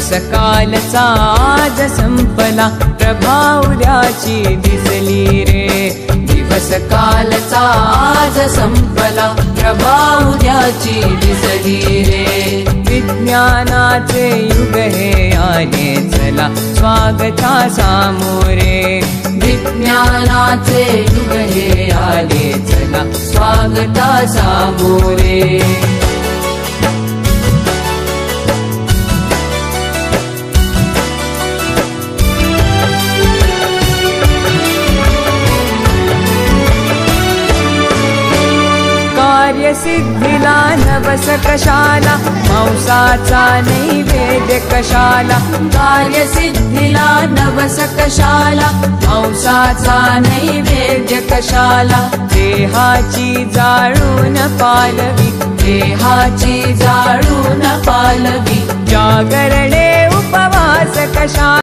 दिवस कालचा आज संपला, प्रभा उद्याची दिसली रे। दिवस कालचा आज संपला, प्रभा उद्याची दिसली रे। विज्ञानाचे युग हे आले चला, स्वागता सामोरे। विज्ञानाचे युग हे आले चला, स्वागता सामोरे। कार्यसिद्धीला नवस कशाला, मांसाचा नैवेद्य कशाला। कार्यसिद्धीला नवस कशाला, मांसाचा नैवेद्य कशाला। देहाची जाळून पालवी, देहाची जाळून पालवी। जागरणे उपवास कशाला।